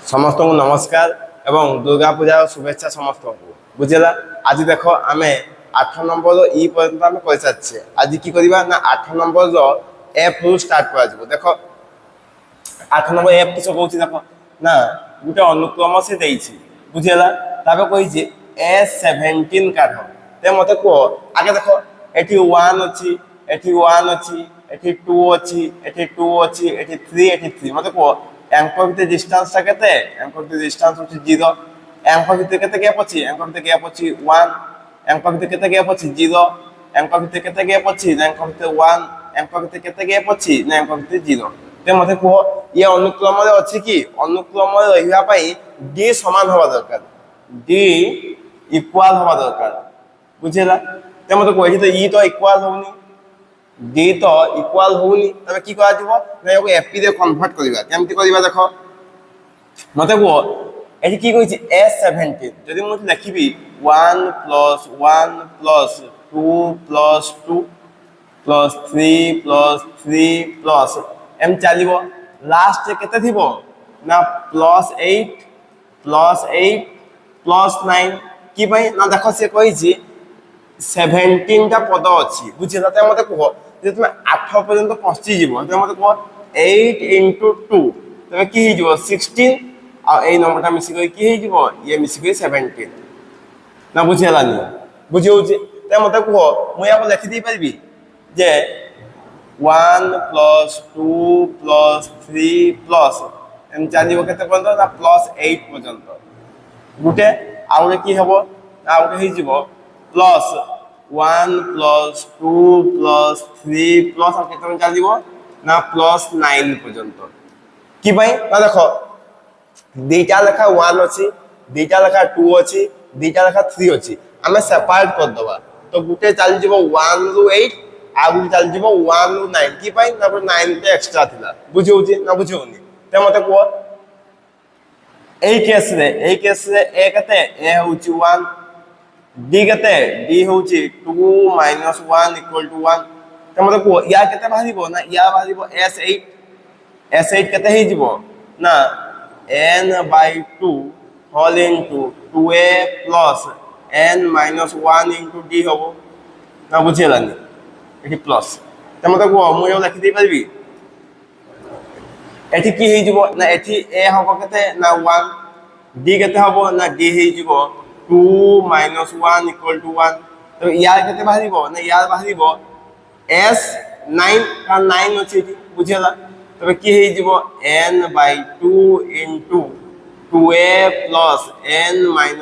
समस्त को नमस्कार एवं दुर्गा पूजा शुभेच्छा समस्त को बुझेगा। आज देख आम 8 नंबर इ पर्यंत आम कर सारी। आज कि करवा ना 8 नंबर एफ रु स्टार्ट कर देख 8 नंबर एफ किस कौन देख ना गोटे अनुक्रम से बुझेगा। कही A17 काढ़ ते मत कह आगे देख एटी 1 अच्छी एटी 1 अच्छी एटी 2 अच्छी एटी 2 अच्छी एटी 3 एटी 3 मत कह एंकर भितर डिस्टेंस टा केते एंकर भितर डिस्टेंस होची 0 एंकर भितर केते गैप अछि एंकर भितर गैप अछि 1 एंकर भितर केते गैप अछि 0 एंकर भितर केते गैप अछि एंकर भितर 1 एंकर भितर केते गैप अछि एंकर भितर 0 ते मते कह ये अनुक्रम रे अछि कि अनुक्रम रे रहिबा पई d समान होबा दरकार d इक्वल होबा दरकार बुझेला। ते मते कहि तो ई तो इक्वल होनी d तो इक्वल होनी तबे की करा दिबो ना एगो एपी रे कन्वर्ट करबा केमति करबा देखो मते को एठी की कहि छी A17 जदि मु लिखिबी 1 + 1 + 2 + 2 + 3 + 3 प्लस एम चलिबो लास्ट केते थिबो ना +8 + 9 की भाई ना देखो से कहि छी 17 टा पद अछि बुझिला। त मते कह जे तुम 8 पर्यंत पहुंची जीवो त मते कह 8 * 2 तबे की hi जीवो 16 आ ए नंबरटा मिसी गई की hi जीवो ये मिसी गई 17 ना बुझिला नि बुझियो जे त मते कह मु या लिखि दी परबी जे 1 + 2 + 3 प्लस एम चालिबो केते पर्यंत ना +8 पर्यंत गुटे आउरे की हबो आउरे hi जीवो प्लस 1 + 2 + 3 प्लस केते चलिबो ना +9 पर्यंत कि भाई ना देखो दुईटा लेखा 1 अछि दुईटा लेखा 2 अछि दुईटा लेखा 3 अछि हमें सेपरेट कर दबा तो गुटे चल जीवो 1 रु 8 आ गुटे चल जीवो 1 रु 9 कि भाई ना 9 ते एक्स्ट्रा थिला बुझियो जे ना बुझियोनी ते मते को ए केस रे ए कते ए होची 1 d केते d होची 2 - 1 = 1 त मतलब को या केते बाहिबो ना या बाहिबो s8 केते हे जीवो ना n/2 whole into 2a + n - 1 * d होबो ना बुझेलानी एठी प्लस त मतलब को मु यो लिखि दे परबी एठी की हे जीवो ना एठी a होबो केते ना 1 d केते होबो ना d हे जीवो 2 - 1 = 1 तो यार केते बाहिबो ना यार बाहिबो s9 का 9 अछि बुझेला तबे की हे जीवो n/2 * 2a + n - 1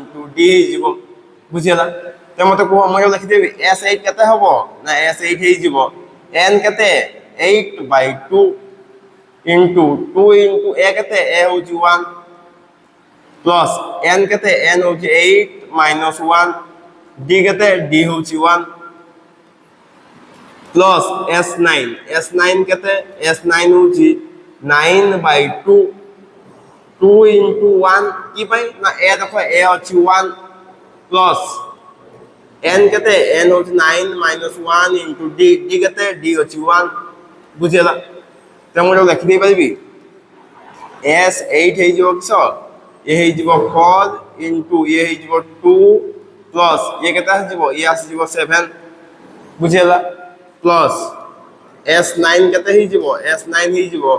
* d जीवो बुझेला। त मते को हम लिखि देबी s8 केते होबो ना s8 हे जीवो n केते 8/2 * 2 * a केते a होची 1 प्लस n केते n होची 8 - 1 d केते d होची 1 प्लस s9 केते s9 होची 9/2 2 * 1 की भाई ना a देखो a होची 1 प्लस n केते n होची 9 - 1 * d केते d होची 1 बुझेला। त मु लिखि दे परबी s8 हे जो किसो ये हे जीवो 4 * ये हे जीवो 2 प्लस ये केता जीवो ये आसी जीवो 7 बुझेला प्लस s9 केते हे जीवो s9 हे जीवो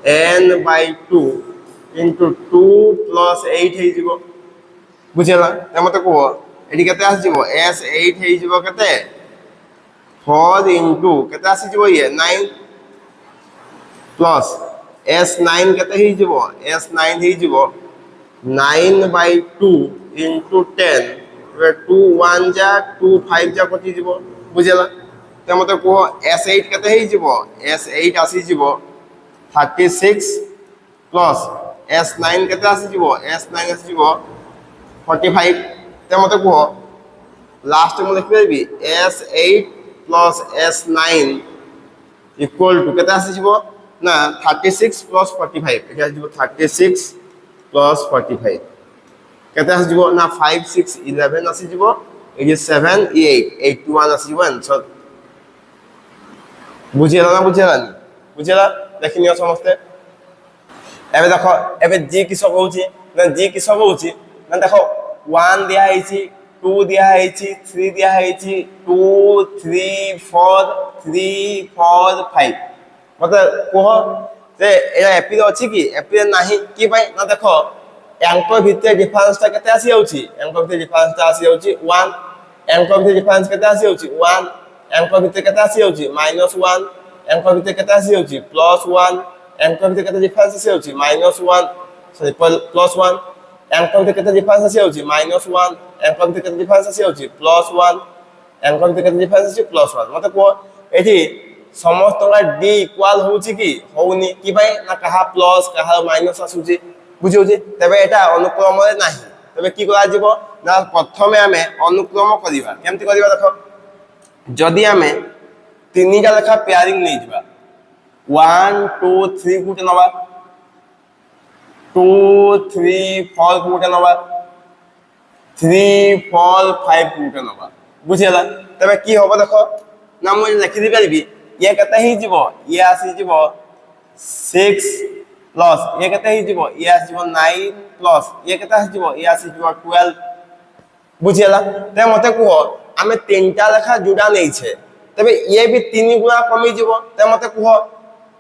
n/2 * 2 + 8 हे जीवो बुझेला। त मते को एडी केते आसी जीवो s8 हे जीवो केते 4 * केते आसी जीवो ये 9 प्लस s9 केते हे जीवो s9 हे जीवो 9/2 * 10 2 1 जा 2 5 जा कटि जीवो बुझेला। त मते को s8 केते हे जीवो s8 आसी जीवो 36 प्लस s9 केते आसी जीवो s9 आसी जीवो 45 त मते को लास्ट में लिख देबी s8 + s9 = केते आसी जीवो ना 36 + 45 एटा आसी जीवो 36 + 45 केते आसी जीवो ना 5 6 11 आसी जीवो ए 7 8 81 आसी जीवो आंसर बुझेला ना बुझेला देखिनियो समस्ते एबे देखो एबे जी किस कहूची ना जी किस कहूची ना देखो 1 दिया है 2 दिया है 3 दिया है 2 3 4 3 4 5 मतलब कह जे एरा एपी अछि कि एपी नाही कि भाई ना देखो एंकर भितर डिफरेंस ता केते आसी जाउची एंकर भितर डिफरेंस ता आसी जाउची 1 एंकर भितर डिफरेंस केते आसी जाउची 1 एंकर भितर केते आसी जाउची -1 एंकर भितर केते आसी जाउची +1 एंकर भितर केते डिफरेंस आसी जाउची -1 सॉरी +1 एंकर भितर केते डिफरेंस आसी जाउची -1 एंकर भितर केते डिफरेंस आसी जाउची +1 एंकर भितर केते डिफरेंस आसी +1 मतलब को एठी समस्त डी इक्वल होउची कि होउनी कि भाई ना कहा प्लस कहा माइनस आसुची बुझियोची तबे एटा अनुक्रम रे नाही तबे की करा जीवो ना प्रथमे हमें अनुक्रम करिवा केमति करिवा देखो जदी हमें तीनटा लेखा पेयरिंग नै जिबा 1 2 3 गुटे नबा 2 3 4 गुटे नबा 3 4 5 गुटे नबा बुझियला तबे की होबो देखो ना मु लिखि दि परिबी ये केते ही जीवो ये आसी जीवो 6 प्लस ये केते ही जीवो ये आसी जीवो 9 प्लस ये केते आसी जीवो ये आसी जीवो 12 बुझियला ते मते कहो आमे तीनटा लेखा जुड़ा नै छे तबे ये भी 3 गुना कमी जीवो ते मते कहो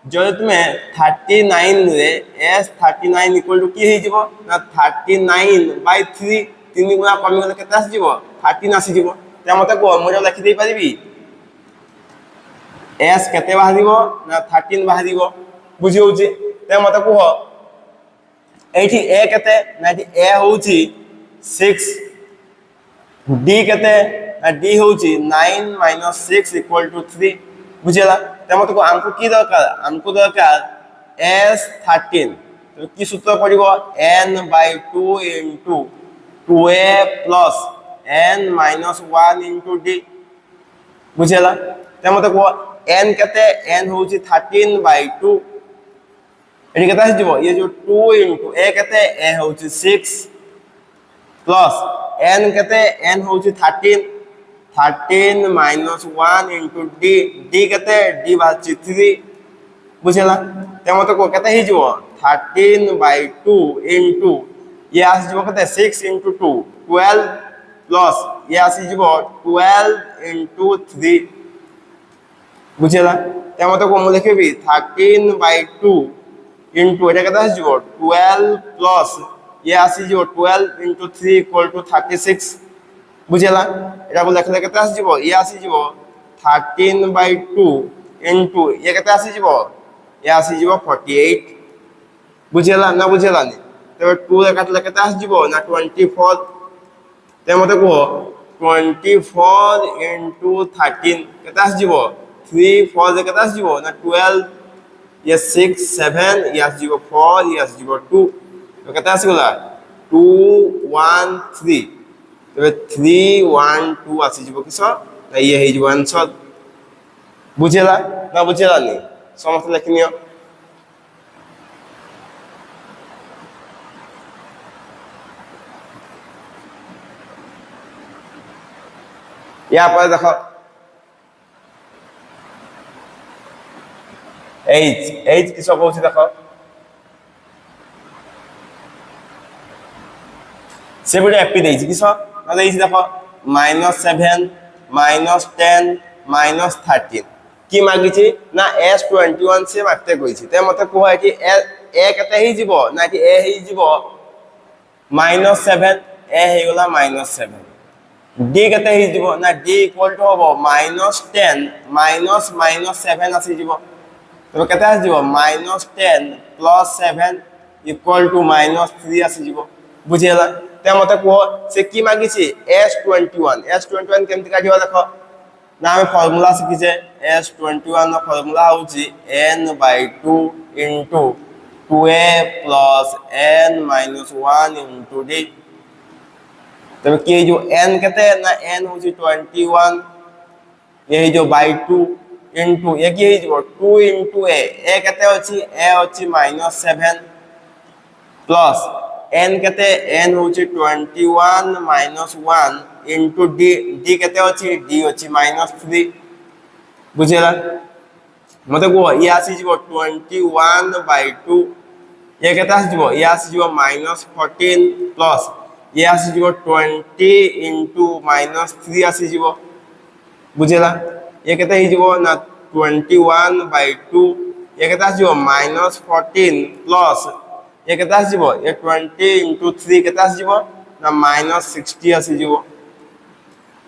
जो तुमे 39 रे s 39 इक्वल टू की हे जीवो ना 39/3 3 गुना कमी गले केते आसी जीवो 13 आसी जीवो ते मते कहो मु लिखि दे परिबी s केते बाहरिबो ना 13 बाहरिबो बुझि होउची ते मते कहो एठी a केते ना एठी a होउची 6 d केते ना d होउची 9 - 6 = 3 बुझिला ते मते को हमको की दरकार हमको दरकार s 13 तो की सूत्र पड़िबो n/2 * 2a + n - 1 * d बुझिला ते मते को n केते n होउची 13/2 एडी केते आसीबो ये जो 2 * a केते a होउची 6 प्लस n केते n होउची 13 13 - 1 * d d केते d बाची 3 बुझला ते मते को केते हि जीवो 13/2 * ये आसी जीवो केते 6 * 2 12 प्लस ये आसी जीवो 12 * 3 बुझला ते मते को मु लिखबी 13/2 * एटा केते आसी जीवो 12 प्लस ये आसी जीवो 12 * 3 = 36 बुझला एटा को लिखले केते आसी जीवो ये आसी जीवो 13/2 * ये केते आसी जीवो ये आसी जीवो 48 बुझला ना बुझला नि तबे 2 रे काटले केते आसी जीवो ना 24 ते मते को 24 * 13 केते आसी जीवो 3 4 रे केते आसी जीवो ना 12 ये 6 7 ये आसी जीवो 4 ये आसी जीवो 2 तो केते आसी गला 2 1 3 तबे 3 1 2 आसी जीवो किस ना ये हे जीवो आंसर बुझला ना बुझला नि समस्त लिखनियो या पर देखो h किस कहउछि देखो से बडे एपी देछि किस ना देछि देखो -7 -10 -13 की मागी छी ना s21 से मागते कहि छी ते मते को है कि a केते ही जीवो ना कि a ही जीवो -7 a हे गला -7 d केते ही जीवो ना d इक्वल टू होबो -10 -7 आसी जीवो तो केते आसी जीवो -10 + 7 = -3 आसी जीवो बुझियला ते मते को से की मागी छी s21 केमति काढिबा देखो ना हम फार्मूला सिखि जे s21 नो फार्मूला होउची n/2 * 2a + n - 1 * d तबे के जो n केते ना n होउची 21 ये जो /2 * ये की हो 2 * a केते होची a होची -7 प्लस n केते n होची 21 - 1 * d d केते होची d होची -3 बुझिला मते को ये आसी जीवो 21/2 ये केता आसी जीवो ये आसी जीवो -14 प्लस ये आसी जीवो 20 into -3 आसी जीवो बुझेला ये केता ही जीवो ना 21/2 ये केता आसी जीवो -14 प्लस ये केता आसी जीवो ये 20 into 3 केता आसी जीवो ना -60 आसी जीवो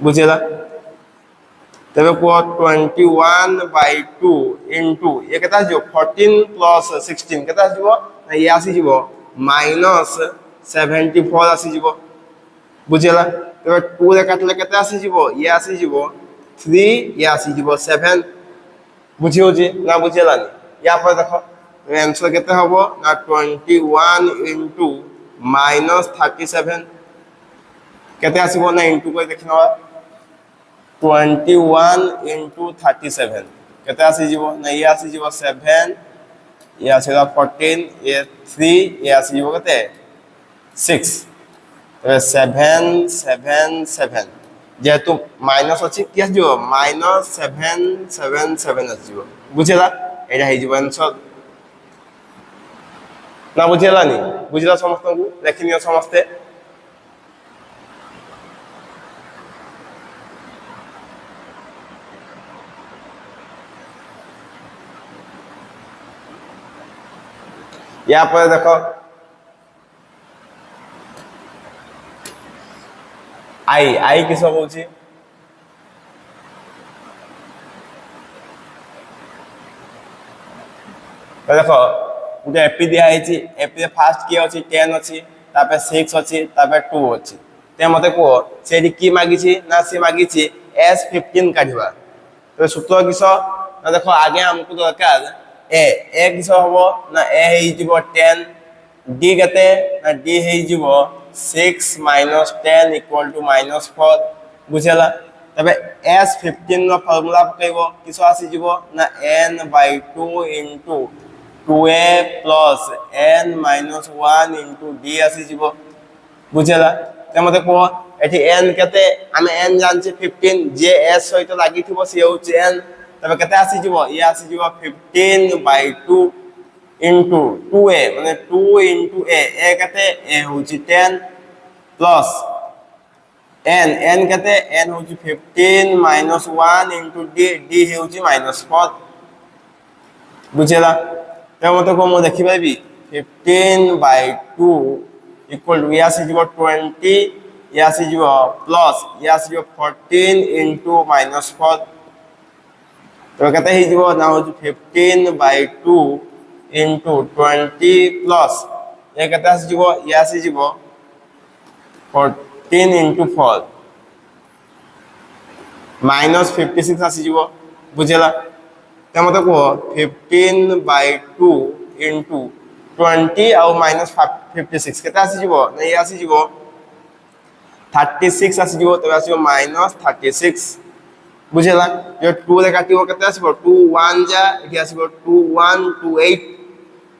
बुझेला तबे को 21/2 into ये केता आसी जीवो 14 plus 16 केता आसी जीवो ना ये आसी जीवो -74 आसी जीवो बुझेला तबे 2 रे काटले केता आसी जीवो ये आसी जीवो 3 ये आसी जीवो 7 बुझियो जी ना बुझेला नि या पर देखो आंसर केते हबो ना 21 into -37 केते आसीबो ना इनटू को देखिनवा 21 into 37 केते आसी जीवो ना ये आसी जीवो 7 ये आसीला 14 ये 3 ये आसी जीवो केते 6 तो 7 7 7 जेतु माइनस अछि कि आसी जीवो -777 आसी जीवो बुझेला एटा हे जीवो आंसर ना बुझेला नि बुझला समस्त को देखिनियो समस्ते यहाँ पर देखो आई आई किस कहूँ देखो गोटे एपी दिखाई एपी फास्ट किए अच्छी 10 अच्छी 6 अच्छी 2 अच्छी ते मत कह से कि मागी ना सी मागी S15 काढ़ा तो सूत्र किस ना देखो आगे आमको दरकार ए किस हम ना ए 10 डी केते ना डी 6 - 10 = -4 बुझेला तबे S15 नो फार्मूला पकेबो किस आसी जीवो ना n/2 into 2a plus n minus 1 into d आसी जीवो बुझेला ते मते को एठी n केते आमे n जानछि 15 जे s सहित लागि थिबो से होछि n तबे केते आसी जीवो ये आसी जीवो 15/2 into 2a माने 2 into a केते a होछि 10 plus n केते n होछि 15 minus 1 into d d होछि -4 बुझेला ते मते को मो देखि पाबी 15/2 equal to या से जीवो 20 या से जीवो प्लस या से जीवो 14 into -4 तो कहते ही जीवो ना हो 15/2 into 20 प्लस ये कहते हैं जीवो या से जीवो 14 into 4 -56 आसी जीवो बुझेला ते मते को 15/2 into 20 और -56 केते आसी जीवो ना ये आसी जीवो 36 आसी जीवो तो आसी -36 बुझेला जो 2 रे काटिबो केते आसीबो 2 1 जा एठी आसीबो 2 1 2 8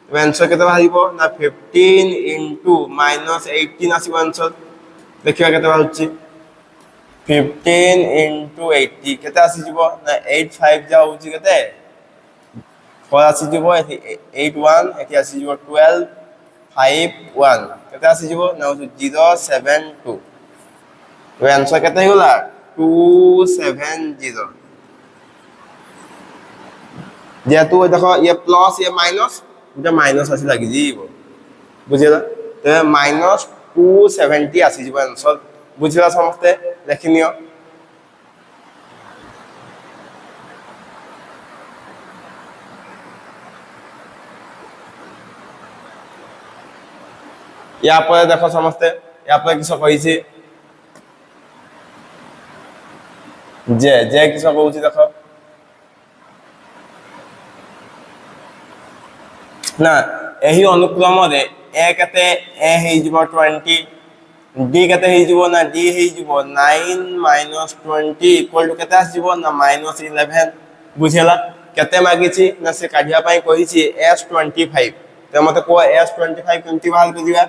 तो आंसर केते बाहिबो ना 15 into -18 आसीबो आंसर देखिबा केते बाहुची 15 into 80 केते आसी जीवो ना 85 जा होची केते 4 आसी जीवो 81 एठी आसी जीवो 12 5 1 केते आसी जीवो ना 072 तो आंसर केते होला 270 जेतु देखो ये प्लस ये माइनस उटा माइनस आसी लागि जीवो बुझिला तो -270 आसी जीवो आंसर बुझिला समस्ते देखिनियो या पर देखो समस्ते या पर किस कहि छी जे किस कहू छी देखो ना एही अनुक्रम रे ए केते ए हे जीवो 20 डी केते हे जीवो ना डी हे जीवो 9 - 20 इक्वल टू केते आस जीवो ना -11 बुझेला केते मागी छी ना से काढिया पई कहि छी S25 त मते को S25 केमति बाहर कर दिबा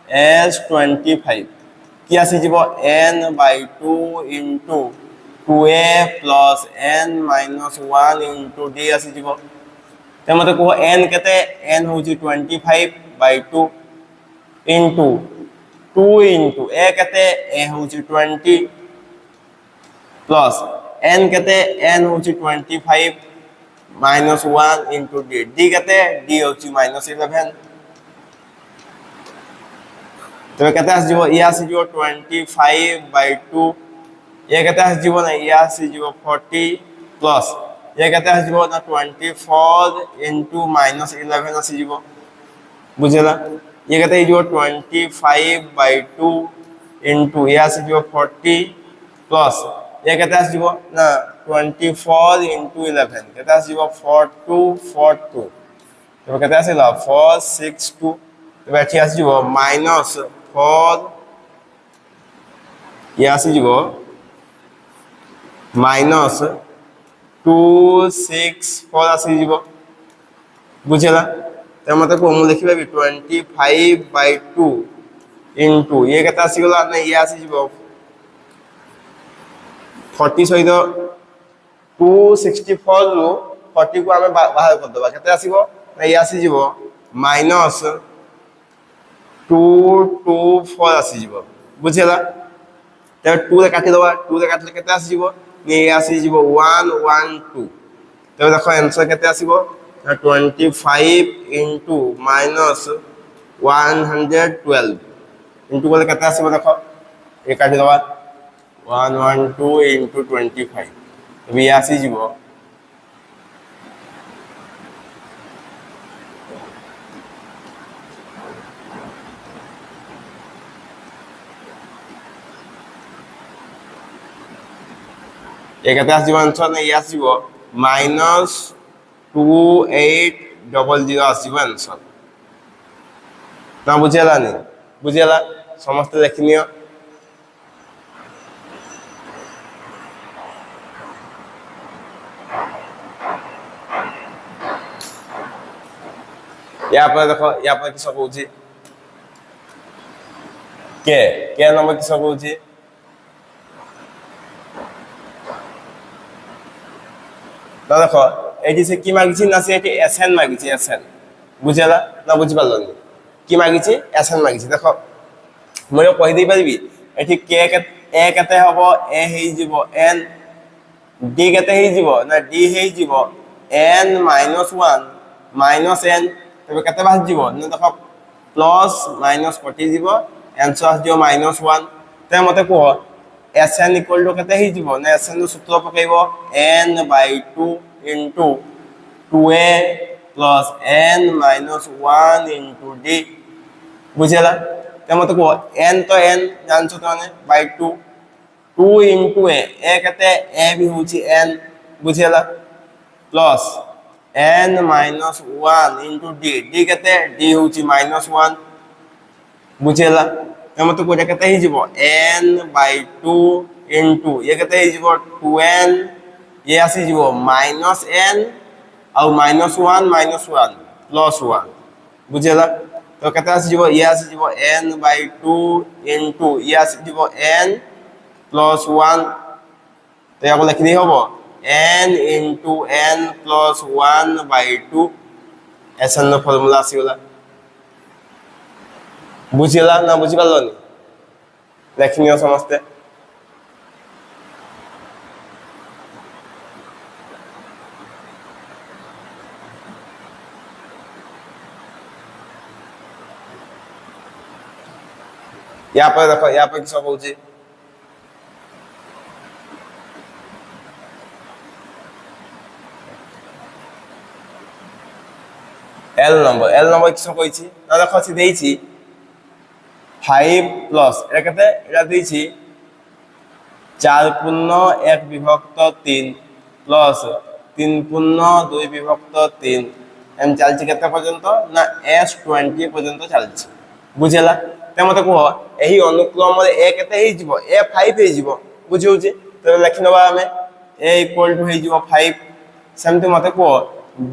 S25 कि आसी जीवो n/2 into 2a plus n - 1 into d आसी जीवो ते मते को n केते n होची 25/2 into 2 into a केते a होची 20 plus n केते n होची 25 minus 1 into d d केते d होची minus 11 तो केते आसीबो ए आसीबो 25/2 ये केते आसीबो ना ए आसीबो 40 plus ये केते आसीबो ना 24 into minus 11 आसीबो बुझेला ये केते आसीबो 25/2 into ए आसीबो 40 plus ये केते आसीबो ना 24 into 11 केते आसीबो 4242 तो केते आसीला 462 तो एठी आसीबो minus 4 ये आसीबो minus 264 आसीबो बुझेला त मते को हम लिखिबा 25/2 into ये केते आसीगला ना ये आसीबो 40 सहित 264 रो 40 को हमें बाहर कर दबा केते आसीबो ना ये आसीबो minus 224 आसीबो बुझेला त 2 रे काटि दबा 2 रे काटले केते आसीबो ये आसीबो 112 तो देखो आंसर केते आसीबो 25 into minus 112 into बोले केते आसीबो देखो ये काटि दबा 112 into 25 भी आसीबो ये केते आसीबो आंसर ने ये आसीबो minus 2800 आसीबो आंसर ना बुझेला नि बुझेला समस्त देखनियो या पर देखो या पर किस कहूची के नंबर किस कहूची ना देखो एटी से की मागिछि ना से एटी एसएन मागिछि एसएन बुझेला ना बुझि पालनी की मागिछि एसएन मागिछि देखो मोर कहि दे परबी एटी के ए केते हबो ए हेइ जिवो एन डी केते हेइ जिवो ना डी हेइ जिवो n minus 1 minus n तबे केते बास जिवो ना देखो प्लस माइनस कटि जिवो आंसर जो -1 ते मते को Sn equal to केते हि जिवो ना Sn सूत्र पकेइबो n/2 into 2a plus n minus 1 into d बुझेला ते मते को n तो n जानछो तने by 2 2 into a केते a भी होची n बुझेला plus n minus 1 into d d केते d होची -1 बुझेला ते मते को केते हि जिवो n/2 into ये केते हि जिवो 2n ये आसी जिवो -n और -1 plus 1 बुझेला तो केते आसी जिवो ये आसी जिवो n/2 into ये आसी जिवो n plus 1 तो याको लिखि दी हबो n into n plus 1/2 ऐसा न फॉर्मूला आसीगला बुझिला ना बुझि पालनी लेखनियो समस्ते यहाँ पर देखो यहाँ पर किस कहूची एल नंबर किस कहिछि ना देखो सी देछि 5 प्लस एटा केते एटा देछि 4/1 विभक्त 3 प्लस 3/2 विभक्त 3 एम चलछि केते पर्यंत ना s20 पर्यंत चलछि बुझेला ते मते को एही अनुक्रम रे a केते हे जिवो a 5 हे जिवो बुझिउछि तो लिखनबा हमें a इक्वल टू हे जिवो 5 सेमते मते को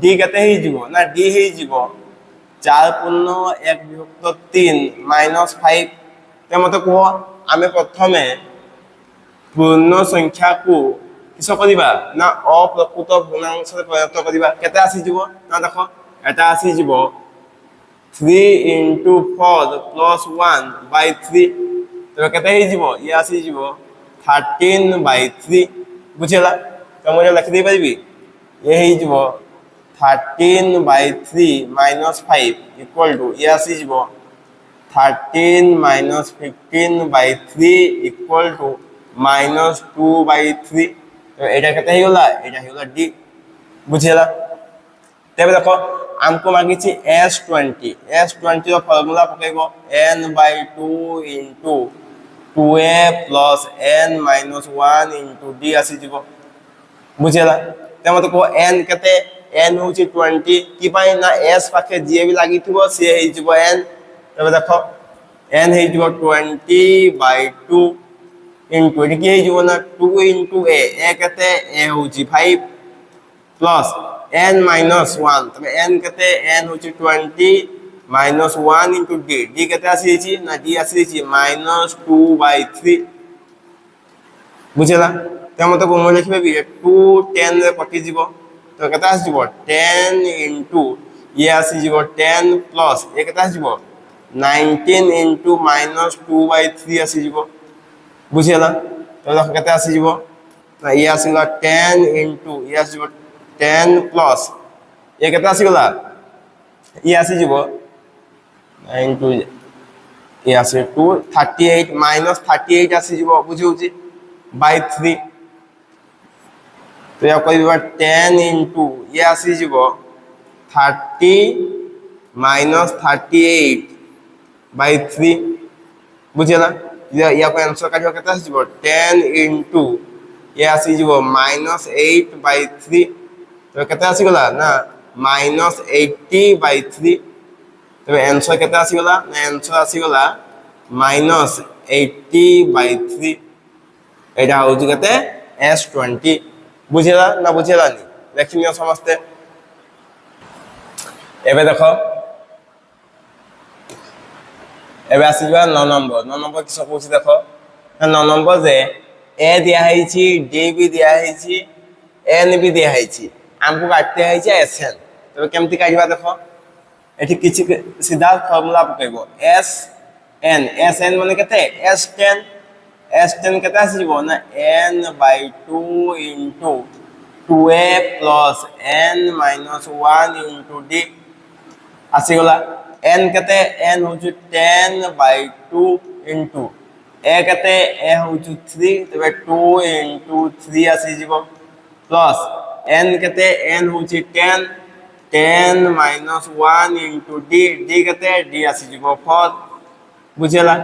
d केते हे जिवो ना d हे जिवो 4/1 विभक्त 3 -5 ते मते को आमे प्रथमे पूर्ण संख्या को কিস করিবা না অপ্রকৃত ভগ্নাংশে পরিণত করিবা কেতে আসি যাব না দেখো এটা আসি যাব 3 into 4 plus 1 by 3 তবে কেতে হই যাব ই আসি যাব 13 by 3 বুঝিলা তুমি লিখি দেই পারিবি এ হই যাব 13 by 3 minus 5 equal to ই আসি যাব 13 minus 15 by 3 equal to minus 2 by 3 তো এটা কেতে হই গলা এটা হই গলা ডি বুঝিলা তবে দেখো हमको मागिছি S20 S20 ର formula পকাইব n by 2 into 2a plus n minus 1 into d আসি যাব বুঝিলা তে মতে কো n কেতে n হচ্ছে 20 কি পাই না s পাখে যে বি লাগি থিব সে হই যাব n তবে দেখো n হই যাব 20 by 2 into এটি কি হই যাব না 2 into a কেতে a হচ্ছে 5 plus n minus 1 তবে n কেতে n হচ্ছে 20 minus 1 into d d কেতে আসিছি না d আসিছি minus 2 by 3 বুঝলা তেমতে কোন লিখবে বি 2 10 রে কটি যাব তো কেতে আসিব 10 into ইয়ে আসিব 10 plus এ কেতে আসিব 19 into minus 2 by 3 আসিব বুঝলা তো দেখো কেতে আসিব না ইয়ে আসিল 10 into ইয়ে আসিব 10 plus ये केता आसी गला ये आसी जीवो 9 to ये आसी 2 38 minus 38 आसी जीवो बुझी होची by 3 तो या कोई 10 into ये आसी जीवो 30 minus 38 by 3 बुझिला या को आंसर काटियो केता आसी जीवो 10 into ये आसी जीवो minus 8 by 3 तो केता आसी गला ना minus 80 by 3 तबे आंसर केता आसी गला ना आंसर आसी गला minus 80 by 3 एटा होची केते S20 बुझिला ना बुझिला नि लेखिनियो समस्ते एबे देखो एबे आसी गला 9 नंबर किस पूछि देखो 9 नंबर जे a दिया हैछि d भी दिया हैछि n भी दिया हैछि हमको काटते हैछि sn तबे केमति काटिबा देखो एठी किछि सीधा फार्मूला पकेबो sn माने केते s10 केते आसीबो ना n by 2 into 2a plus n minus 1 into d आसीगला n केते n होछु 10 by 2 into a केते a होछु 3 तबे 2 into 3 आसीजिबो plus n केते n होछि 10 minus 1 into d d केते d आसीजिबो 4 बुझिला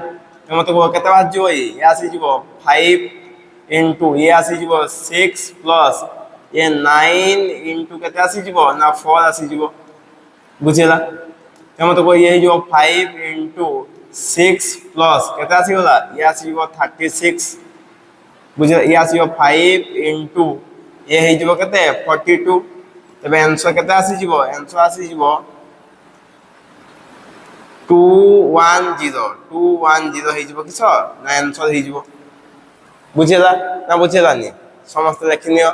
तमते को केते बाजिबो ये आसीजिबो 5 into ये आसीजिबो 6 plus ये 9 into केते आसीजिबो ना 4 आसीजिबो बुझिला तमते को ये जो 5 into 6 plus केते आसीगला ये आसीजिबो 36 बुझिला ये आसीबो 5 into ये हे जिवो केते 42 तबे आंसर केते आसी जिवो आंसर आसी जिवो 210 हे जिवो किछ ना आंसर हे जिवो बुझिला ना बुझिला नि समस्त लेखिनियो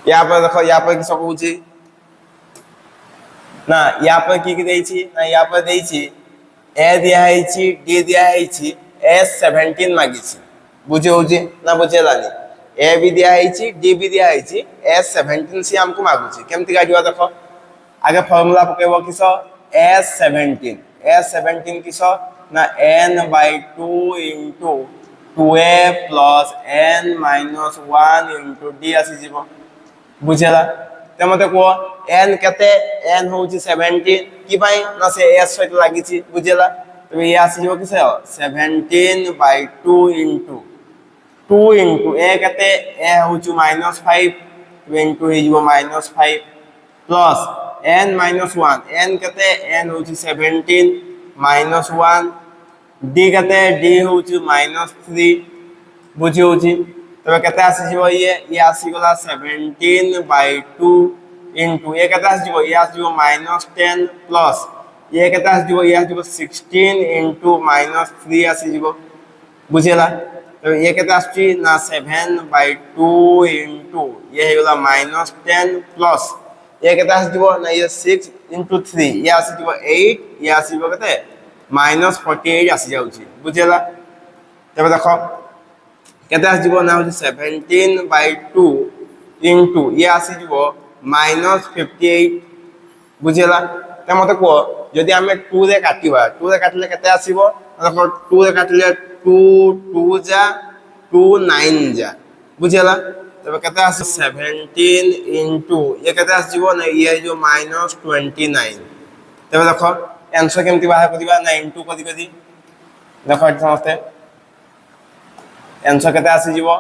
या पर देखो या पर किछ कहूची ना या पर की देइछि ना या पर देइछि ए दिया हैछि डी दिया हैछि S17 मागिछि बुझे होछि ना बुझेलानी ए भी दिया हैछि डी भी दिया हैछि S17 से हमको मागुछि केमति काटिबा देखो आगे फार्मूला पकेबो किसो S17 किसो ना n by 2 into 2a plus n minus 1 into d आसी जिवो बुझेला तेमते को n केते n होछि 17 की भाई ना से s सहित लागिछि बुझेला तो ये आसी जो किसे 17 by 2 into a केते a होछु -5 into हे जो -5 plus n minus 1 n केते n होछु 17 minus 1 d केते d होछु -3 बुझि होछि तबे केते आसी जो ये आसी गला 17 by 2 into a केते आसी जो ये आसी जो -10 plus ये केता आसीबो ये आसीबो 16 into -3 आसीबो बुझिला तो ये केता आछि ना 7/2 into ये हेला -10 प्लस ये केता आसीबो ना ये 6 into 3 ये आसीबो 8 ये आसीबो केते -48 आसी जाउछि बुझिला तबे देखो केता आसीबो ना 17/2 into ये आसीबो -58 बुझिला त मते को जदि हमें 2 रे काटिबा 2 रे काटले केते आसीबो देखो 2 रे काटले 2 2 जा 2 9 जा बुझिला तबे केते आसी 17 into ये केते आसीबो ना ये जो -29 तबे देखो आंसर केमति बाहर करिबा ना into कदी कदी देखो एत समझते आंसर केते आसी जीवो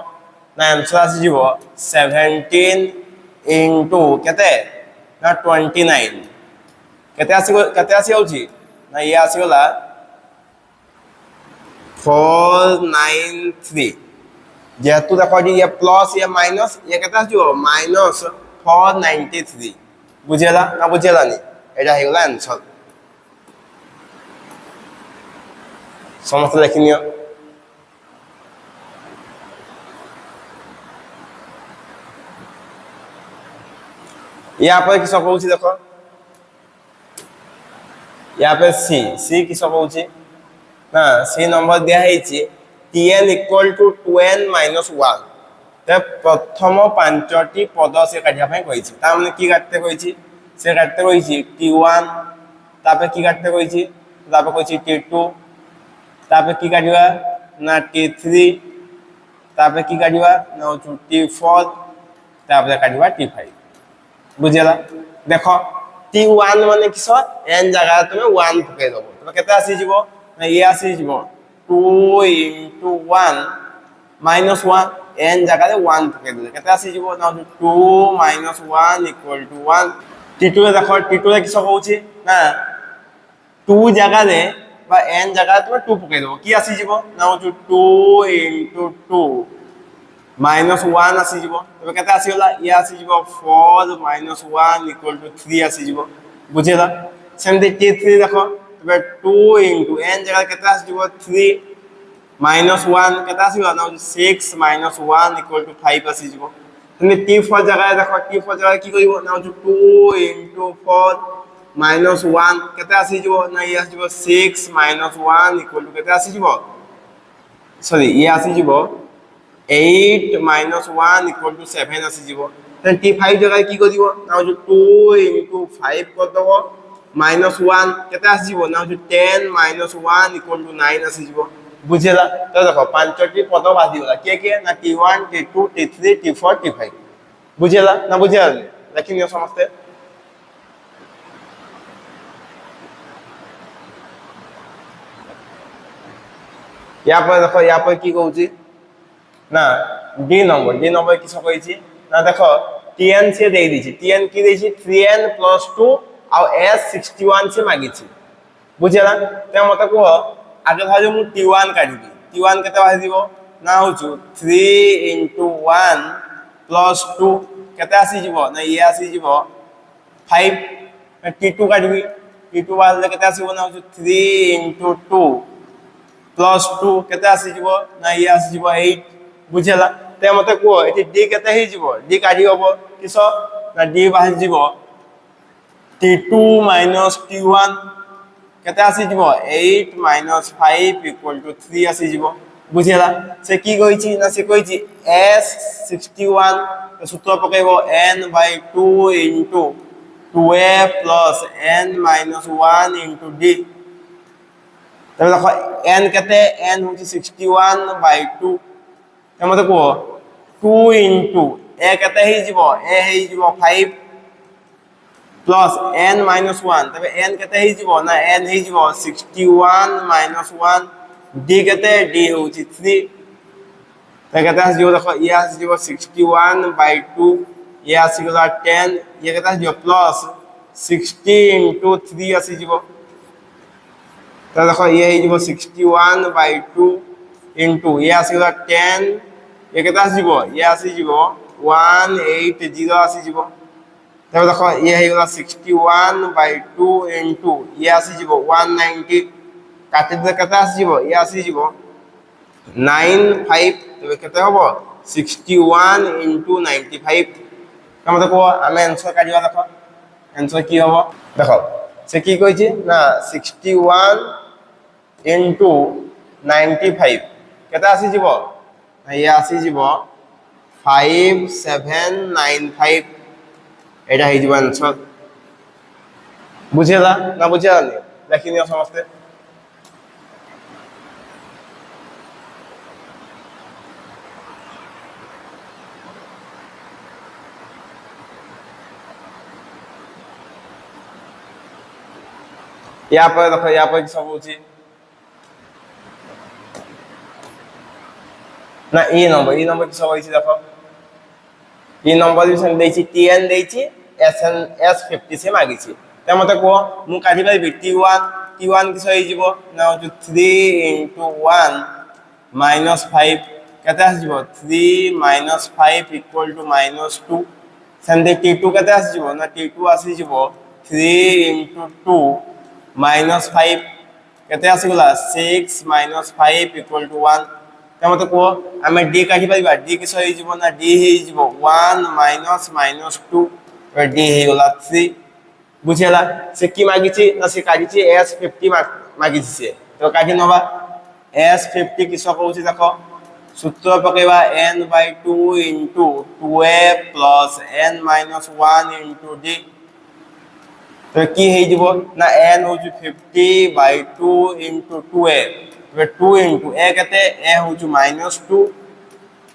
ना आंसर आसी जीवो 17 into केते ना 29 केते आसी होची ना ये आसी होला 493 जेतु देखो ये प्लस ये माइनस ये केते आसी जीवो -493 बुझेला ना बुझेला नि एटा हेगला आंसर समस्त देखिनियो यहाँ पर किस कहूँ देखो यहाँ पे सी किस कहूँ ना सी नंबर दिया है tn equal to 2n minus 1 ते प्रथम पांचटी पद से काटिया ପାଇଁ କହିଛି ତା মানে কি কাটতে কইছি সে কাটতে কইছি t1 তারপরে কি কাটতে কইছি তারপরে কইছি t2 তারপরে কি কাটিবা না t3 তারপরে কি কাটিবা না t4 তারপরে কাটিবা t5 बुझेला देखो t1 माने किस n जगह तुम 1 पके दबो तो केते आसी जीवो ना ये आसी जीवो 2 into 1 minus 1 n जगह रे 1 पके दले केते आसी जीवो ना 2 minus 1 equal to 1 t2 रे देखो t2 रे किस कहउची ना 2 जगह रे बा n जगह तुम 2 पके दबो की आसी जीवो ना 2 into 2 minus 1 आसी जीवो तबे केते आसी होला ये आसी जीवो 4 minus 1 equal to 3 आसी जीवो बुझेला सेमते t3 देखो तबे 2 into n जगह केते आसी जीवो 3 minus 1 केते आसी होला ना 6 minus 1 equal to 5 आसी जीवो सेमते t4 जगह देखो t4 जगह की करिवो ना 2 into 4 minus 1 केते आसी जीवो ना ये आसी जीवो 6 minus 1 equal to केते आसी जीवो सॉरी ये आसी जीवो 8 minus 1 equal to 7 आसी जीवो then t5 जगह की करिवो ना 2 into 5 कर दबो minus 1 केते आसी जीवो ना 10 minus 1 equal to 9 आसी जीवो बुझेला तो देखो पांचटी पद बादी होला के ना t1 t2 t3 t4 t5 बुझेला ना बुझेला लेकिन यो समझते यहाँ पर देखो यहाँ पर की कहूची ना डी नंबर किस कही ना देखो tn से दे दीची tn की देची 3n plus 2 और s 61 से मागी छी बुझेला ते मते को आगे भाजो मु t1 काढिबी t1 केते बाहि दिबो ना होचु 3 into 1 plus 2 केते आसी जीवो ना ये आसी जीवो 5 t2 काढिबी t2 बाले केते आसीबो ना होचु 3 into 2 plus 2 केते आसी जीवो ना ये आसी जीवो 8 बुझेला ते मते को एटी डी केते ही जीवो डी काढी होबो किसो ना डी बाहि जीवो t2 minus t1 केते आसी जीवो 8 minus 5 equal to 3 आसी जीवो बुझेला से की कहिची ना से कहिची s 61 तो सूत्र पकेबो n/2 into 2a plus n minus 1 into d तबे देखो n केते n होची 61/2 ते मते को 2 into a केते ही जीवो a ही जीवो 5 plus n minus 1 तबे n केते ही जीवो ना n ही जीवो 61 minus 1 d केते d होची 3 ते केते आसी जीवो देखो ये आसी जीवो 61/2 ये आसी गेला 10 ये केते आसी जीवो प्लस 60 into 3 आसी जीवो तो देखो ये ही जीवो 61/2 into ये आसी गेला 10 ये केते आसी जीवो ये आसी जीवो 180 आसी जीवो तब देखो ये होगा 61/2 इंटू ये आसी जीवो 190 काटी दे केते आसी जीवो ये आसी जीवो 95 तबे केते होबो 61 इंटू 95 हम देखो आमे आंसर काढिबा देखो आंसर की होबो देखो से की कहि छी ना 61 इंटू 95 केते आसी जीवो ये आसी जीवो 5795 एटा हे जीवन आंसर बुझेला ना बुझेला नहीं देखि नियो समस्ते यहाँ पर देखो यहाँ पर सब होची ना ई नंबर की सब होची देखो ई नंबर भी सेम देछि टीएन देछि एसएन एस50 से मागी छी त मते को मु काढी पाइबी टी1 की सही जीवो ना 3 * 1 - 5 केते आस जीवो 3 - 5 = -2 सेंदे टी2 केते आस जीवो ना टी2 आसी जीवो 3 * 2 - 5 केते आसी गला 6 - 5 = 1 त मते को आमे डी काढी पाइबा डी की सही जीवो ना डी हे जीवो 1 - -2 डी हे गला 3 बुझेला से की मागी छी ना से काढी छी s50 मागी छी से तो काढी नबा s50 की सब होची देखो सूत्र पकेबा n/2 * 2a + n - 1 * d तो की हे जीवो ना n होची 50/2 * 2a तो 2 * a कते a होची -2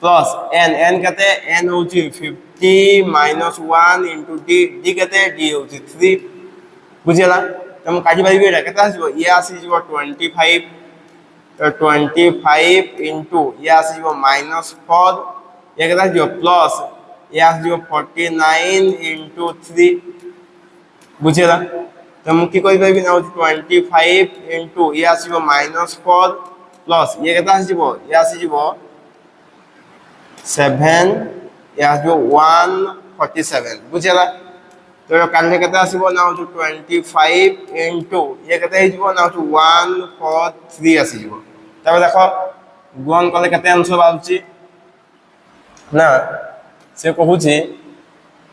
प्लस n कते n होची 50 - 1 * d d कते d होची 3 बुझेला तुम काढी पाइबे एटा कते आसीबो ये आसी जीवो 25 तो 25 इंटू ये आसी जीवो -4 ये कते जीवो प्लस ये आसी जीवो 49 इंटू 3 बुझेला तुम की कहि पाइबे ना 25 इंटू ये आसी जीवो -4 प्लस ये कते आसी जीवो ये आसी जीवो 7 या जो 147 बुझेला तो काले केते आसीबो ना 25 इंटू ये केते हे जीवो ना 143 आसी जीवो तबे देखो गुण कले केते आंसर आउची ना से कहूची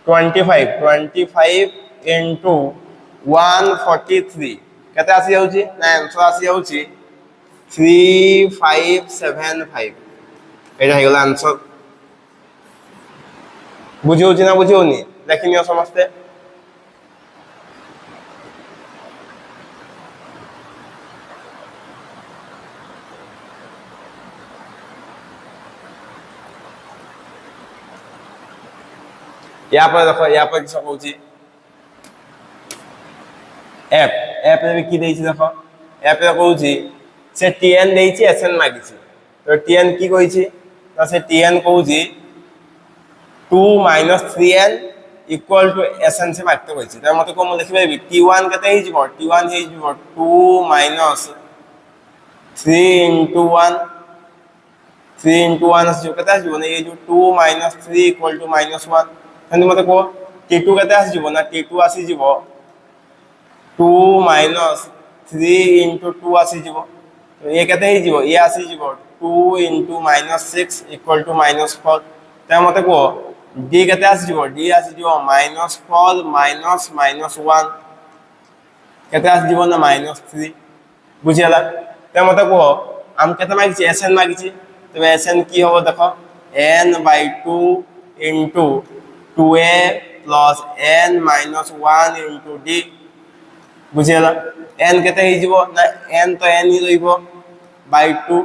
25 इंटू 143 केते आसी जाउची ना आंसर आसी जाउची 3575 एटा हे गला आंसर बुझियोची ना बुझियोनी देखिनियो समस्ते यहाँ पर देखो यहाँ पर सब होची एफ रे की देछि देखो एफ रे कहूची से टीएन देछि एसएन मागिछि तो टीएन की कहिछि तो से टीएन कहूची 2 - 3n = SN से मागते कहिछि त मते को म लिखबे t1 कते हे जिवो t1 हे जिवो 2 - 3 * 1 3 * 1 जो कते जिवो ने ये जो 2 - 3 = -1 तंदी मते को t2 कते आसी जिवो ना t2 आसी जिवो 2 - 3 * 2 आसी जिवो तो ये कते हे जिवो ये आसी जिवो 2 * -6 = -4 त मते को d कते आसी जिवो d आसी जिवो -4 - -1 केते आसी जिवो ना -3 बुझियाला त मते को हम केते मागिछि sn मागिछि तो sn की होबो देखो n/2 into 2a + n - 1 into d बुझियाला n केते हे जिवो ना n तो n ही रहिबो /2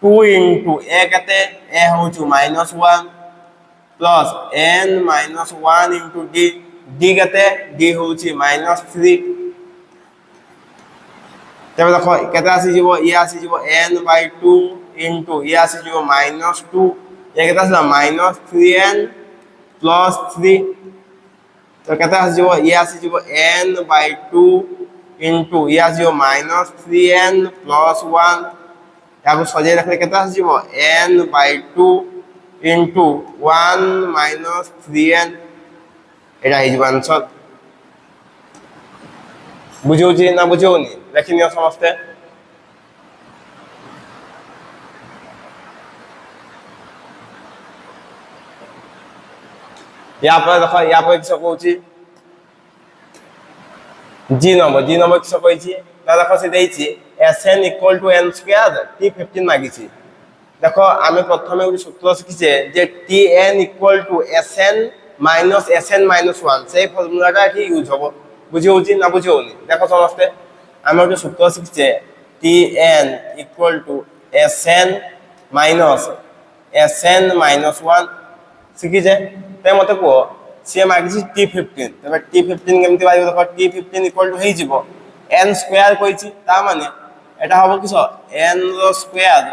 2 इंटू a केते a होछु -1 plus n - 1 into d d कते d होची -3 तबे देखो केते आसी जीवो ये आसी जीवो n/2 इंटू ये आसी जीवो -2 ये केते आसी -3n प्लस 3 तो केते आसी जीवो ये आसी जीवो n/2 इंटू ये आसी जीवो -3n प्लस 1 याको सजे रखले केते आसी जीवो n/2 इंटू 1 - 3n एटा हे जिवो आंसर बुझौछि ना बुझौनी लेखिनियो समस्ते या पर देखो या पर किस कहउछि जी नंबर किस कहछि ता देखो से देछि Sn = n² t15 मागिछि देखो आमे प्रथमे एक सूत्र शिखिछे जे Tn = Sn - Sn - 1 से फॉर्मूलाटा एठी यूज होबो बुझौछि ना बुझौनी देखो समस्ते आमे एक सूत्र शिखिछे Tn = Sn - 1 शिखिछे ते मते को से मागिछि t15 तबे t15 केमति बाइबो देखो t15 = हे जिवो n² कहिछि ता माने एटा होबो किसो n²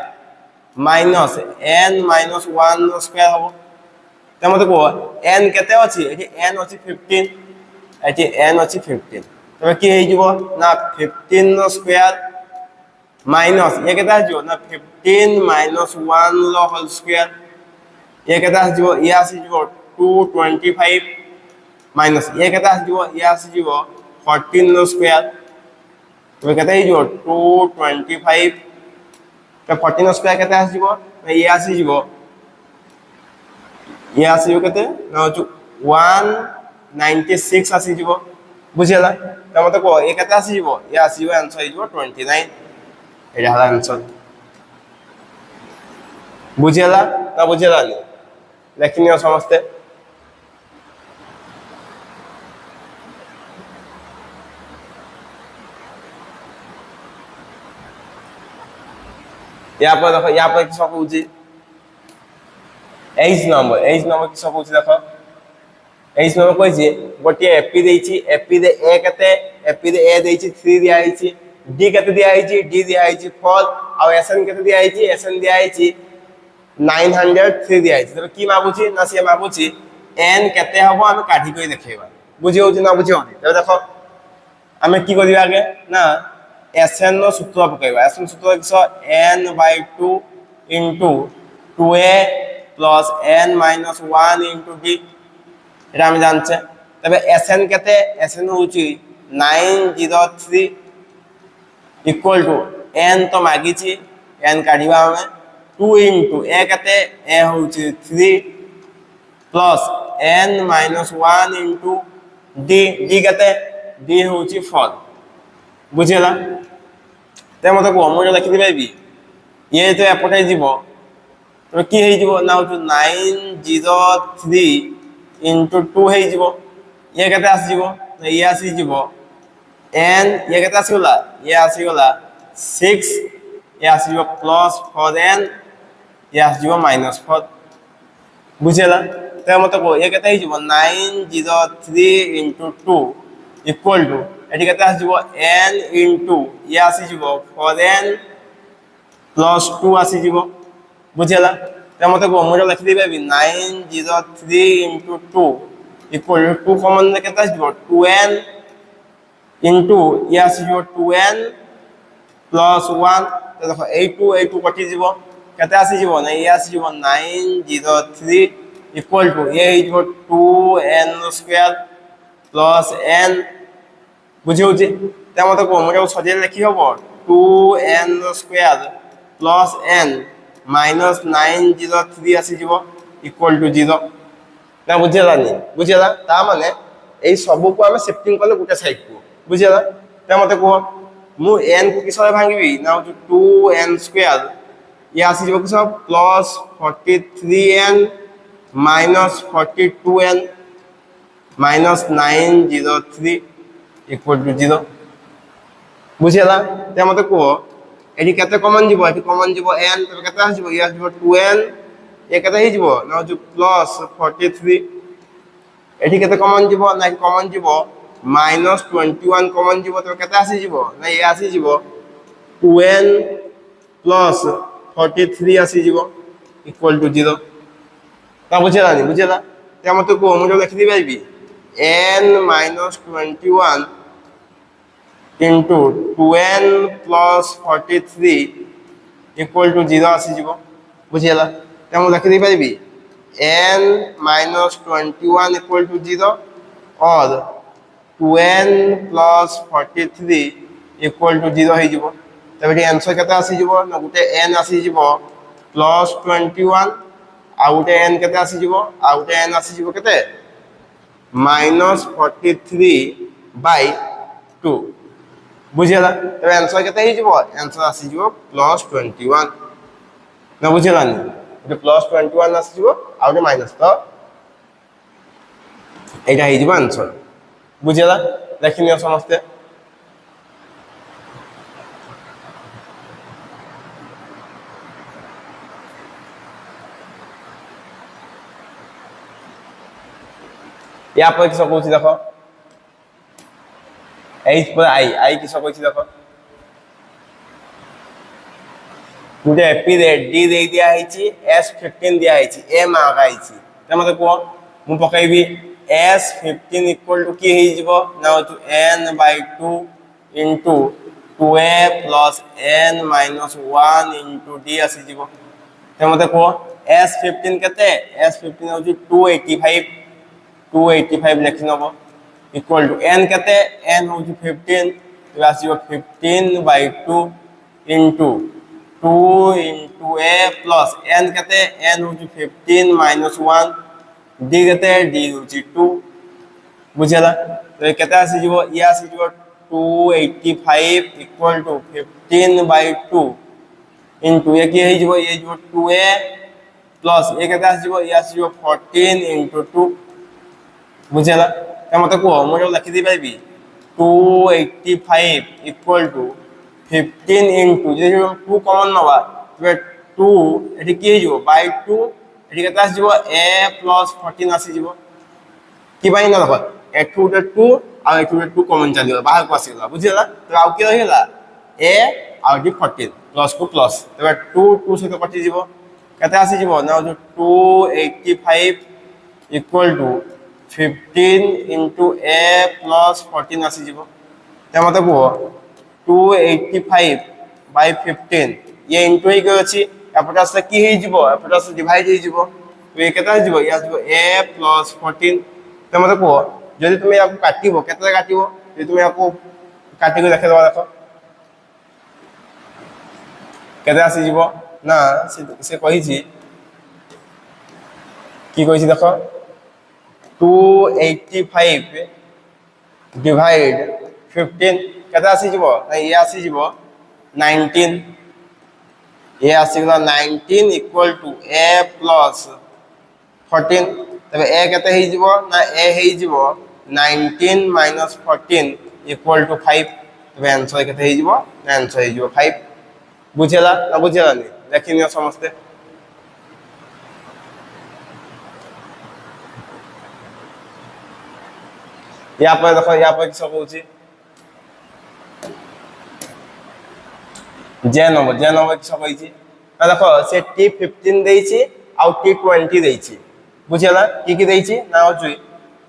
माइनस n - 1² होबो ते मते को n केते अछि एठी n अछि 15 एठी n अछि 15 तबे की हे जिवो ना 15² माइनस ये केता जिवो ना 15 - 1 लो होल स्क्वायर ये केता जिवो ये आसी जिवो 225 माइनस ये केता जिवो ये आसी जिवो 14 लो स्क्वायर तबे केता हे जिवो 225 तो 14 स्क्वायर केते आसी जिवो ये आसी जिवो केते ना 196 आसी जिवो बुझिला त मते को ये केते आसी जिवो ये आसी जिवो आंसर हे जिवो 29 एटा हला आंसर बुझिला ना बुझिला नि लेखिनियो समस्ते या पर किस कहउछि एज नंबर किस कहउछि देखो एज नंबर कहिछि गोटे एपी देछि एपी दे ए केते एपी दे ए देछि 3 दिया आइछि डी केते दिया आइछि डी दिया आइछि 4 आ एसएन केते दिया आइछि एसएन दिया आइछि 903 दिया आइछि तबे की मागुछि ना से मागुछि एन केते हबो हम काढी कोइ देखैबा बुझि होछि ना बुझि होछि तबे देखो हमें की करिबा आगे ना Sn नो सूत्र पकाइबा Sn सूत्र किसो n/2 * 2a + n - 1 * d एटा हम जानछे तबे Sn केते Sn होछि 903 = n तो मागिछि n काढिबा हमें 2 * a केते a होछि 3 + n - 1 * d d केते d होछि 4 बुझिला ते मते को हम लिखि दिबेबी ये तो एपटे जीवो तो की हे जीवो ना 903 * 2 हे जीवो ये केते आसी जीवो ये आसी जीवो n ये केते आसी होला ये आसी होला 6 ये आसी जीवो +4n ये आसी जीवो -4 बुझिला ते मते को ये केते हे जीवो 903 * 2 = एठी केते आसी जीवो n * ये आसी जीवो 4n + 2 आसी जीवो बुझिला ते मते को हम लिखि दिबेबी 903 * 2 = 2 कॉमन ले केते आसी जीवो 2n ये आसी जीवो 2n + 1 तो देखो 82 कटि जीवो केते आसी जीवो ना ये आसी जीवो 903 = ये हे जीवो 2n² + n बुझि होछि ते मते को हम सजे लिखि हबो 2n² + n - 903 आसी जीवो = 0 ना बुझिला ता माने एई सब को हम शिफ्टिंग करले गुटे साइड को बुझिला ते मते को मु n को किसरे भांगीबी ना 2n² ये आसी जीवो किस +43n - 42n - 903 = 0 बुझिला ते मते को एठी केते कॉमन जीवो एठी कॉमन जीवो n तबे केते आसी जीवो या जीवो 2n ये केते हे जीवो ना +43 एठी केते कॉमन जीवो ना कॉमन जीवो -21 कॉमन जीवो तबे केते आसी जीवो ना ये आसी जीवो 2n + 43 आसी जीवो = 0 ता बुझिला ते मते को हम लिखि दिबेबी n - 21 * 2n + 43 = 0 आसी जीवो बुझिला ते हम लिखि दिबेबी n - 21 = 0 और 2n plus 43 equal to 0 हो जिवो तबे ये आंसर केता आसी जिवो ना गुटे n आसी जिवो plus 21 आ गुटे n केता आसी जिवो आ गुटे n आसी जिवो केते minus 43 by 2 बुझिला तबे आंसर केता हो जिवो आंसर आसी जिवो plus 21 ना बुझिला नि ये plus 21 आसी जिवो आ गुटे माइनस तो एटा हो जिवो आंसर बुझिला देखिनियो समस्ते या पर किस कहूँ देख एच पर आई किस कहूँ देख गोटे एपीरे डी दे दिया S15 दिया ए मार्क आई मत कह मु पकईबी S15 इक्वल टू कि ना n/2 into 2a plus n minus 1 into d आसी मत कह S15 केते S15 हो 285 लिखि नब इक्वल टू n केते n हो 15 तो आसीबो 15/2 into 2 into a plus n केते n हो 15 माइनस 1 d केते d हो 2 बुझला तो केते आसीबो ये आसीबो 285 इक्वल टू 15/2 इंटू ये की हे जिवो ये जिवो 2a प्लस ये केते आसीबो ये आसीबो 14 इंटू 2 बुझला त मते को मो जो लिखि दी पाइबी 285 इक्वल टू 15 इंटू जे 2 कॉमन नवा तबे 2 एठी की हे जिवो बाय 2 एठी केता आसी जिवो a प्लस 14 आसी जिवो की बाई न देखो एठु 2 आ एठु 2 कॉमन चलियो बाहर को आसीला बुझला तो आउ की रहिला a आ डी 14 प्लस को प्लस तबे 2 2 से तो कटि जिवो केता आसी जिवो ना जो 285 equal to 15 into a plus 14 आसी जीवो ते मते को 285 by 15 ये इनटू ही गयो अछि एपटा से की हे जीवो एपटा से डिवाइड हे जीवो तो ये केता जीवो या जीवो a plus 14 ते मते को जदि तुम याको काटिबो केता काटिबो जदि तुम याको काटि को देखे दबा देखो केता आसी जीवो ना से कहि छी की कहि छी देखो 285 डिवाइड 15 केता आसी जीवो ये आसी जीवो 19 ये आसी गला 19 इक्वल टू a प्लस 14 तबे a केते हे जीवो ना a हे जीवो 19 माइनस 14 इक्वल टू 5 तबे आंसर केते हे जीवो आंसर हे जीवो 5 बुझला ना बुझला नि देखिनियो समझते यहाँ पर देखो यहाँ पर किस कहूँ जे नंबर किस कही देखो से T15 देछि आउ T20 देछि बुझला की देछि ना होछि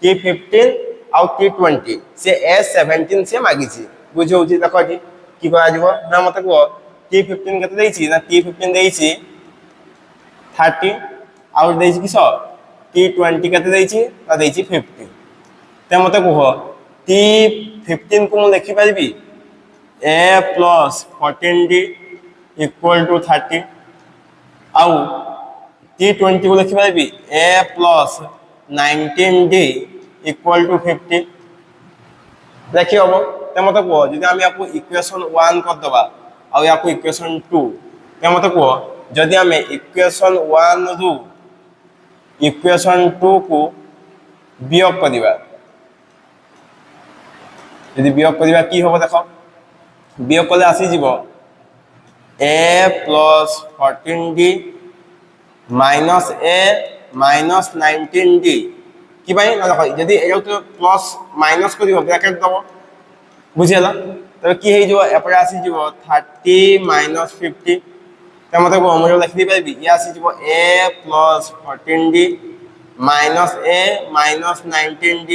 T15 आउ T20 से S17 से मागिछि बुझौछि देखो की करा जिवो ना मते को T15 केते देछि ना T15 देछि 30 आउ देछि किस T20 केते देछि ना देछि 50 ते मते कह T15 को मैं लिखि पारिबी a plus 14d equal to 30 आउ T20 को लिखि पारिबी a plus 19d equal to 50 देखि हबो ते मते कह जदि हम याको इक्वेशन 1 कर दबा आउ याको इक्वेशन 2 ते मते कह जदि हम इक्वेशन 1 रु इक्वेशन 2 को वियोग करिबा यदि वियोग करिबा की होबो देखो वियोग कले आसी जीवो a plus 14d minus a minus 19d की भाई ना देखो यदि ए तो प्लस माइनस करियो ब्रैकेट दबो बुझियला तबे की हे जो एपरे आसी जीवो 30 माइनस 50 त मते को हम लिखि पाइबी या आसी जीवो a plus 14d minus a minus 19d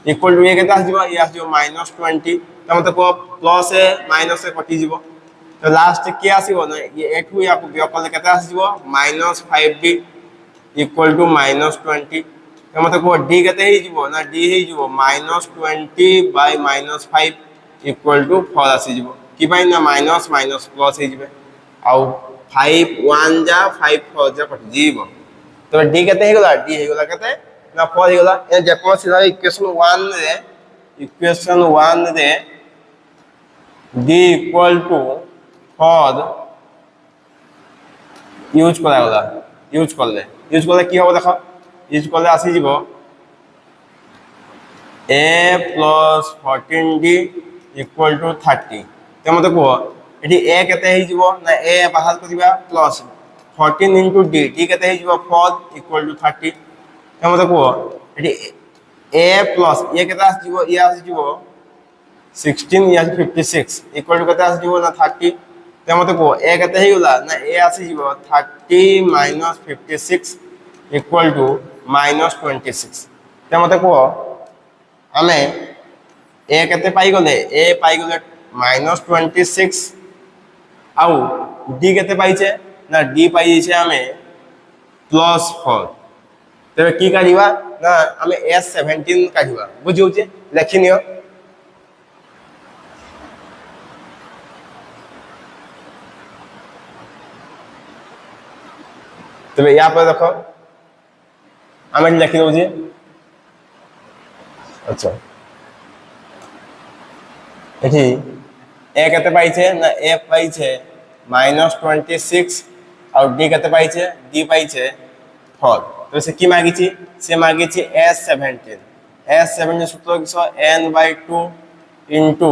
equal to ये केता आसीबो ये आसीबो -20 त मते को प्लस ए माइनस ए कटि जीवो तो लास्ट के आसीबो ना ये एठु याको वियोग करले केता आसीबो -5d इक्वल टू -20 मते को d केते हे जिवो ना d हे जिवो -20 बाय -5 इक्वल टू 4 आसी जिवो कि भाई ना माइनस माइनस प्लस हे जिवे आउ 5 1 जा 5 4 जा कट जीवो तो d केते हे गला d हे गला केते ना 4 हे गला ए जेको सिधा इक्वेशन 1 रे d इक्वल टू 4 यूज करा गला यूज करले की हो देखो यूज करले आसी जीवो a plus 14d equal to 30 ते मते को एठी a केते हे जीवो ना a बाहर करिबा प्लस 14 into d d केते हे जीवो 4 इक्वल टू 30 ते मते को एठी a plus a केते आसी जीवो a आसी जीवो 16 या 56 इक्वल टू केते आसी जीवो ना 30 ते मते को a केते हे गला ना a आसी जीवो 30 minus 56 इक्वल टू -26 ते मते को आमे a केते पाई गले a पाई गले -26 आउ d केते पाई छे ना d पाई छे आमे +4 तबे की काढिबा ना आमे s17 काढिबा बुझियो छे लेखिनियो तबे या पर देखो आमे लिखि दउ छे अच्छा एठी a केते पाई छे ना a पाई छे -26 और d केते पाई छे d पाई छे 4 तो से की मांगी छी से मांगी छी s17 सूत्र किसो n/2 into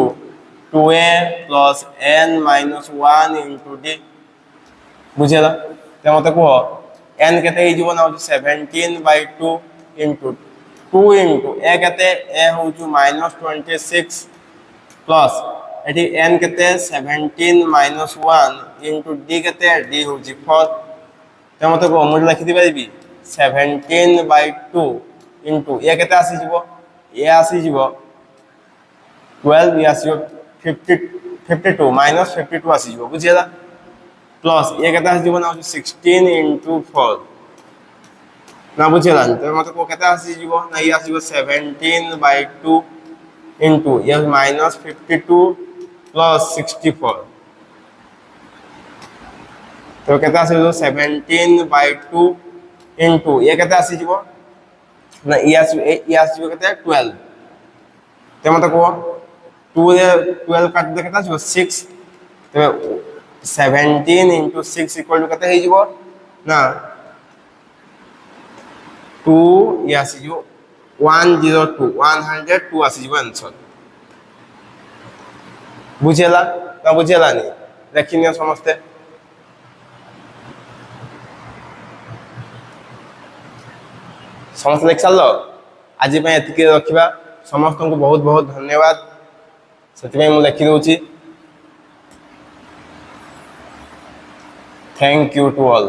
2a plus n minus 1 into d बुझेला ते मते को n केते हे जीवो ना 17/2 into 2 into a केते a हो छु -26 प्लस एठी n केते 17 minus 1 into d केते d हो छि 4 ते मते को हम लिखि दिबा दिबी 17/2 into a केते आसी जीवो a आसी जीवो 12 या आसी 52 -52 आसी जीवो बुझियला प्लस a केते आसी जीवो ना 16 into 4 ना बुझियला तो मते को केते आसी जीवो ना ये आसी जीवो 17/2 into ये -52 plus 64 तो केते आसी जीवो 17/2 into ये केते आसी जीवो ना ये आसी जीवो केते 12 ते मते को 2 रे 12 काट दे केते आसी 6 तो 17 into 6 equal to केते हे जीवो ना 2 ये आसी जीवो 102 आसी जीवो आंसर बुझेला ना बुझेला नहीं देखिनियो समस्ते समस्त देख साल आज एतिक रखा समस्त को बहुत बहुत धन्यवाद से लिखि दूची थैंक यू टू ऑल।